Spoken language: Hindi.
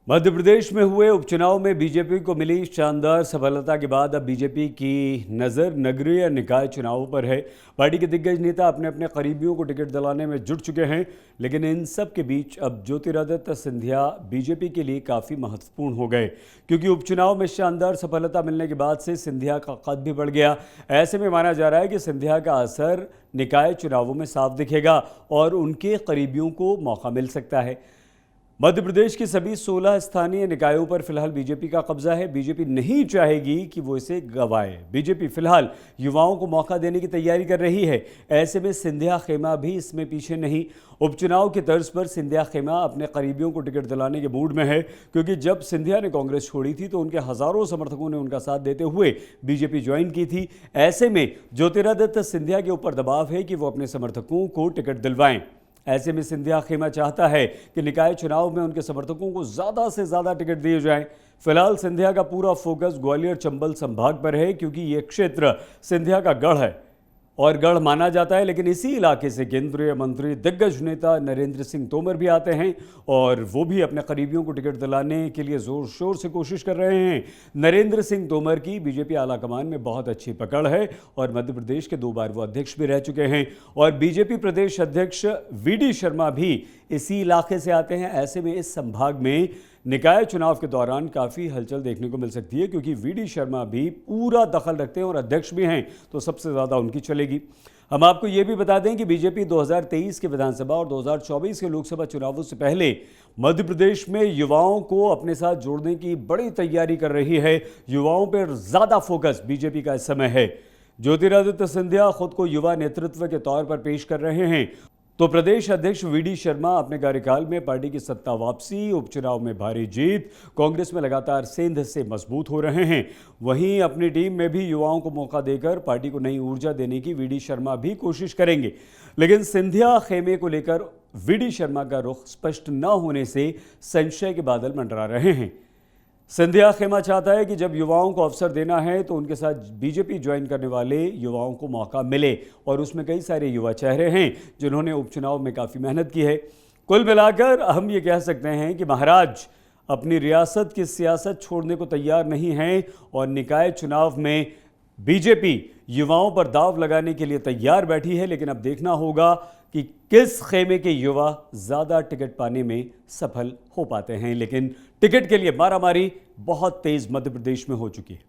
मध्य प्रदेश में हुए उपचुनाव में बीजेपी को मिली शानदार सफलता के बाद अब बीजेपी की नज़र नगरीय निकाय चुनावों पर है। पार्टी के दिग्गज नेता अपने अपने करीबियों को टिकट दिलाने में जुट चुके हैं, लेकिन इन सब के बीच अब ज्योतिरादित्य सिंधिया बीजेपी के लिए काफ़ी महत्वपूर्ण हो गए, क्योंकि उपचुनाव में शानदार सफलता मिलने के बाद से सिंधिया का कद भी बढ़ गया। ऐसे में माना जा रहा है कि सिंधिया का असर निकाय चुनावों में साफ दिखेगा और उनके करीबियों को मौका मिल सकता है। मध्य प्रदेश की सभी 16 स्थानीय निकायों पर फिलहाल बीजेपी का कब्जा है। बीजेपी नहीं चाहेगी कि वो इसे गंवाए। बीजेपी फिलहाल युवाओं को मौका देने की तैयारी कर रही है। ऐसे में सिंधिया खेमा भी इसमें पीछे नहीं। उपचुनाव की तर्ज पर सिंधिया खेमा अपने करीबियों को टिकट दिलाने के मूड में है, क्योंकि जब सिंधिया ने कांग्रेस छोड़ी थी तो उनके हजारों समर्थकों ने उनका साथ देते हुए बीजेपी ज्वाइन की थी। ऐसे में ज्योतिरादित्य सिंधिया के ऊपर दबाव है कि वो अपने समर्थकों को टिकट दिलवाएं। ऐसे में सिंधिया खेमा चाहता है कि निकाय चुनाव में उनके समर्थकों को ज़्यादा से ज़्यादा टिकट दिए जाएं। फिलहाल सिंधिया का पूरा फोकस ग्वालियर चंबल संभाग पर है, क्योंकि ये क्षेत्र सिंधिया का गढ़ है और गढ़ माना जाता है। लेकिन इसी इलाके से केंद्रीय मंत्री दिग्गज नेता नरेंद्र सिंह तोमर भी आते हैं और वो भी अपने करीबियों को टिकट दिलाने के लिए जोर शोर से कोशिश कर रहे हैं। नरेंद्र सिंह तोमर की बीजेपी आलाकमान में बहुत अच्छी पकड़ है और मध्य प्रदेश के 2 बार वो अध्यक्ष भी रह चुके हैं और बीजेपी प्रदेश अध्यक्ष वी.डी. शर्मा भी इसी इलाके से आते हैं। ऐसे में इस संभाग में निकाय चुनाव के दौरान काफ़ी हलचल देखने को मिल सकती है, क्योंकि वी.डी. शर्मा भी पूरा दखल रखते हैं और अध्यक्ष भी हैं, तो सबसे ज़्यादा उनकी चलेगी। हम आपको ये भी बता दें कि बीजेपी 2023 के विधानसभा और 2024 के लोकसभा चुनावों से पहले मध्य प्रदेश में युवाओं को अपने साथ जोड़ने की बड़ी तैयारी कर रही है। युवाओं पर ज़्यादा फोकस बीजेपी का इस समय है। ज्योतिरादित्य सिंधिया खुद को युवा नेतृत्व के तौर पर पेश कर रहे हैं, तो प्रदेश अध्यक्ष वी.डी. शर्मा अपने कार्यकाल में पार्टी की सत्ता वापसी, उपचुनाव में भारी जीत, कांग्रेस में लगातार सेंध से मजबूत हो रहे हैं। वहीं अपनी टीम में भी युवाओं को मौका देकर पार्टी को नई ऊर्जा देने की वी.डी. शर्मा भी कोशिश करेंगे। लेकिन सिंधिया खेमे को लेकर वी.डी. शर्मा का रुख स्पष्ट न होने से संशय के बादल मंडरा रहे हैं। सिंधिया खेमा चाहता है कि जब युवाओं को अवसर देना है तो उनके साथ बीजेपी ज्वाइन करने वाले युवाओं को मौका मिले, और उसमें कई सारे युवा चेहरे हैं जिन्होंने उपचुनाव में काफ़ी मेहनत की है। कुल मिलाकर हम ये कह सकते हैं कि महाराज अपनी रियासत की सियासत छोड़ने को तैयार नहीं हैं और निकाय चुनाव में बीजेपी युवाओं पर दाव लगाने के लिए तैयार बैठी है। लेकिन अब देखना होगा कि किस खेमे के युवा ज़्यादा टिकट पाने में सफल हो पाते हैं। लेकिन टिकट के लिए मारामारी बहुत तेज मध्य प्रदेश में हो चुकी है।